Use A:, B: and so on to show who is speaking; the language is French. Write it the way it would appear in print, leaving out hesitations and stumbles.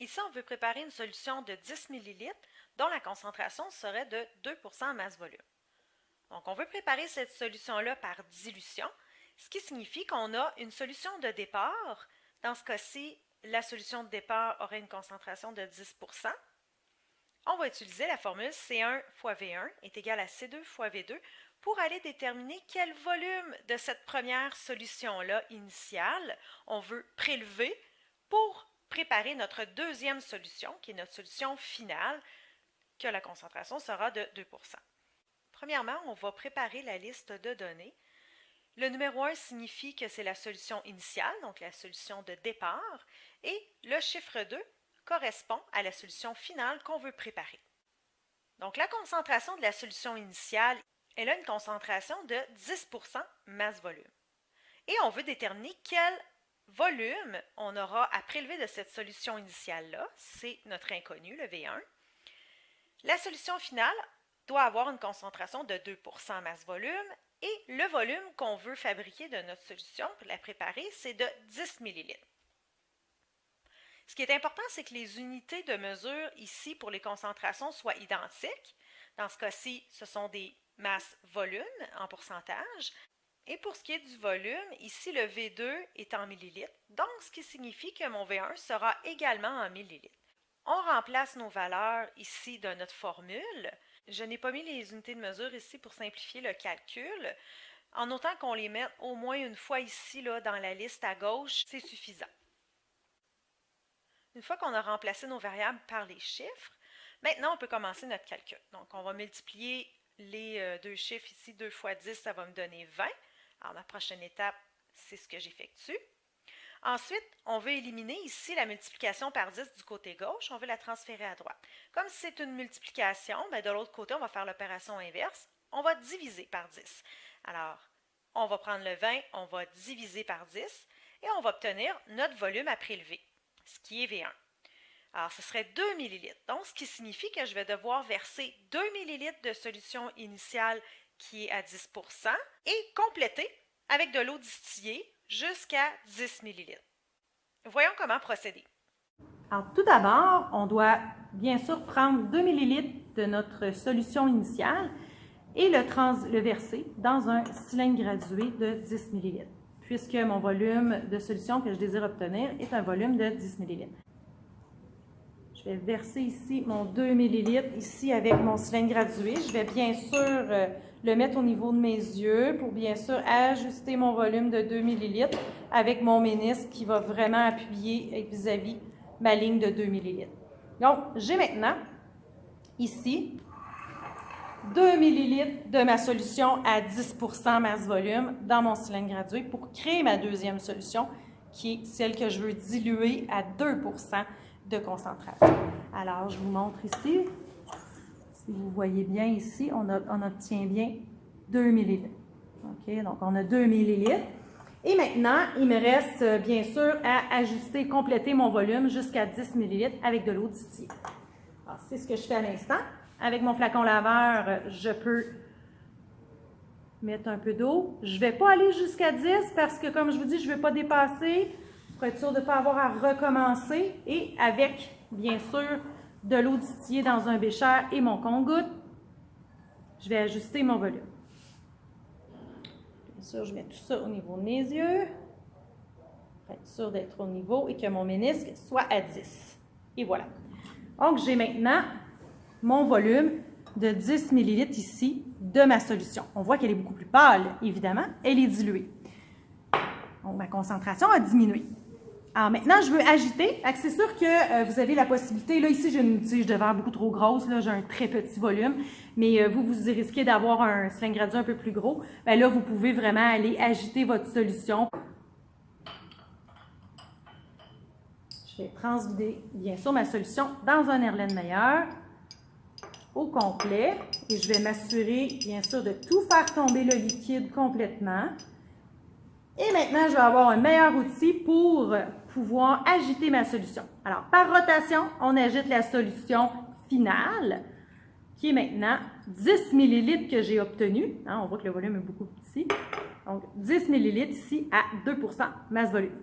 A: Ici, on veut préparer une solution de 10 ml dont la concentration serait de 2% masse-volume. Donc, on veut préparer cette solution-là par dilution, ce qui signifie qu'on a une solution de départ. Dans ce cas-ci, la solution de départ aurait une concentration de 10%. On va utiliser la formule C1 fois V1 est égal à C2 fois V2 pour aller déterminer quel volume de cette première solution-là initiale on veut prélever pour préparer notre deuxième solution, qui est notre solution finale, que la concentration sera de 2%. Premièrement, on va préparer la liste de données. Le numéro 1 signifie que c'est la solution initiale, donc la solution de départ, et le chiffre 2 correspond à la solution finale qu'on veut préparer. Donc, la concentration de la solution initiale, elle a une concentration de 10% masse-volume. Et on veut déterminer quel volume on aura à prélever de cette solution initiale-là, c'est notre inconnu, le V1. La solution finale doit avoir une concentration de 2% masse-volume et le volume qu'on veut fabriquer de notre solution pour la préparer, c'est de 10 ml. Ce qui est important, c'est que les unités de mesure ici pour les concentrations soient identiques. Dans ce cas-ci, ce sont des masses-volume en pourcentage. Et pour ce qui est du volume, ici le V2 est en millilitres, donc ce qui signifie que mon V1 sera également en millilitres. On remplace nos valeurs ici de notre formule. Je n'ai pas mis les unités de mesure ici pour simplifier le calcul. En autant qu'on les mette au moins une fois ici là, dans la liste à gauche, c'est suffisant. Une fois qu'on a remplacé nos variables par les chiffres, maintenant on peut commencer notre calcul. Donc on va multiplier les deux chiffres ici, 2 fois 10, ça va me donner 20. Alors ma prochaine étape, c'est ce que j'effectue. Ensuite, on veut éliminer ici la multiplication par 10 du côté gauche, on veut la transférer à droite. Comme si c'est une multiplication, bien de l'autre côté, on va faire l'opération inverse, on va diviser par 10. Alors, on va prendre le 20, on va diviser par 10 et on va obtenir notre volume à prélever, ce qui est V1. Alors, ce serait 2 ml. Donc, ce qui signifie que je vais devoir verser 2 ml de solution initiale qui est à 10% et compléter avec de l'eau distillée jusqu'à 10 ml. Voyons comment procéder.
B: Alors, tout d'abord, on doit bien sûr prendre 2 ml de notre solution initiale et le verser dans un cylindre gradué de 10 ml, puisque mon volume de solution que je désire obtenir est un volume de 10 ml. Je vais verser ici mon 2 ml ici avec mon cylindre gradué. Je vais bien sûr le mettre au niveau de mes yeux pour bien sûr ajuster mon volume de 2 ml avec mon ménisque qui va vraiment appuyer vis-à-vis ma ligne de 2 ml. Donc, j'ai maintenant ici 2 ml de ma solution à 10% masse-volume dans mon cylindre gradué pour créer ma deuxième solution qui est celle que je veux diluer à 2% de concentration. Alors, je vous montre ici. Si vous voyez bien ici, on obtient bien 2 ml. OK? Donc, on a 2 ml. Et maintenant, il me reste bien sûr à ajuster, compléter mon volume jusqu'à 10 ml avec de l'eau distillée. Alors, c'est ce que je fais à l'instant. Avec mon flacon laveur, je peux mettre un peu d'eau. Je ne vais pas aller jusqu'à 10 parce que, comme je vous dis, je ne veux pas dépasser pour être sûr de ne pas avoir à recommencer. Et avec, bien sûr, de l'eau distillée dans un bécher et mon compte-gouttes, je vais ajuster mon volume. Bien sûr, je mets tout ça au niveau de mes yeux pour être sûr d'être au niveau et que mon ménisque soit à 10. Et voilà. Donc, j'ai maintenant mon volume de 10 ml ici de ma solution. On voit qu'elle est beaucoup plus pâle, évidemment. Elle est diluée. Donc, ma concentration a diminué. Alors maintenant, je veux agiter. C'est sûr que vous avez la possibilité, là ici j'ai une tige de verre beaucoup trop grosse, là j'ai un très petit volume, mais vous risquez d'avoir un cylindre gradué un peu plus gros. Bien là, vous pouvez vraiment aller agiter votre solution. Je vais transvider bien sûr ma solution dans un Erlenmeyer au complet et je vais m'assurer bien sûr de tout faire tomber le liquide complètement. Et maintenant, je vais avoir un meilleur outil pour pouvoir agiter ma solution. Alors, par rotation, on agite la solution finale, qui est maintenant 10 ml que j'ai obtenu. On voit que le volume est beaucoup petit. Donc, 10 ml ici à 2% masse-volume.